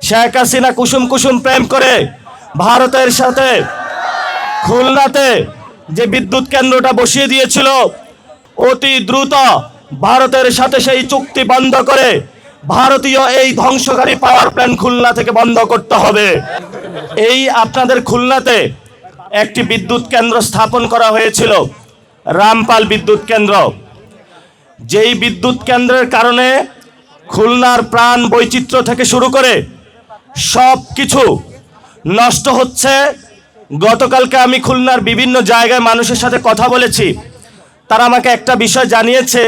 শেখ হাসিনা কুসুম কুসুম প্রেম করে ভারতের সাথে খুলনাতে যে বিদ্যুৎ কেন্দ্রটা বসিয়ে দিয়েছিল, অতি দ্রুত ভারতের সাথে সেই চুক্তি বন্ধ করে ভারতীয় এই ধ্বংসকারী পাওয়ার প্ল্যান্ট খুলনা থেকে বন্ধ করতে হবে। এই আপনাদের খুলনাতে একটি বিদ্যুৎ কেন্দ্র স্থাপন করা হয়েছিল, রামপাল বিদ্যুৎ কেন্দ্র। যেই বিদ্যুৎ কেন্দ্রের কারণে খুলনার প্রাণ বৈচিত্র্য থেকে শুরু করে সব কিছু নষ্ট হচ্ছে। গতকালকে আমি খুলনার বিভিন্ন জায়গায় মানুষের সাথে কথা বলেছি। তারা আমাকে একটা বিষয় জানিয়েছে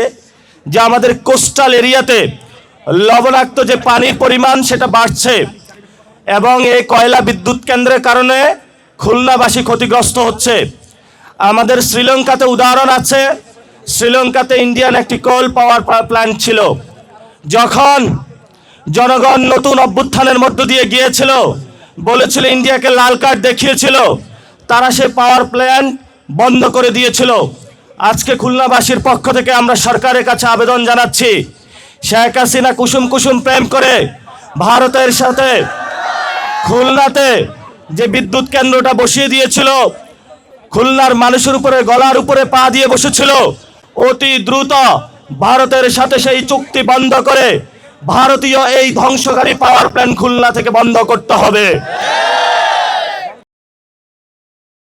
যে আমাদের কোস্টাল এরিয়াতে লবণাক্ত যে পানির পরিমাণ সেটা বাড়ছে এবং এই কয়লা বিদ্যুৎ কেন্দ্রের কারণে খুলনাবাসী ক্ষতিগ্রস্ত হচ্ছে। আমাদের শ্রীলঙ্কাতে উদাহরণ আছে। শ্রীলঙ্কাতে ইন্ডিয়ান একটি কোল পাওয়ার প্ল্যান্ট ছিল। যখন জনগণ নতুন অভ্যুত্থানের মধ্য দিয়ে গিয়েছিল, বলেছিল, ইন্ডিয়াকে লাল কার্ড দেখিয়েছিল, তারা সে পাওয়ার প্ল্যান্ট বন্ধ করে দিয়েছিল। আজকে খুলনাবাসীর পক্ষ থেকে আমরা সরকারের কাছে আবেদন জানাচ্ছি, শেখ হাসিনা কুসুম কুসুম প্রেম করে ভারতের সাথে খুলনাতে যে বিদ্যুৎ কেন্দ্রটা বসিয়ে দিয়েছিল, খুলনার মানুষের উপরে গলার উপরে পা দিয়ে বসেছিল, অতি দ্রুত ভারতের সাথে সেই চুক্তি বন্ধ করে ভারতীয় এই ধ্বংসকারী পাওয়ার প্ল্যান্ট খুলনা থেকে বন্ধ করতে হবে।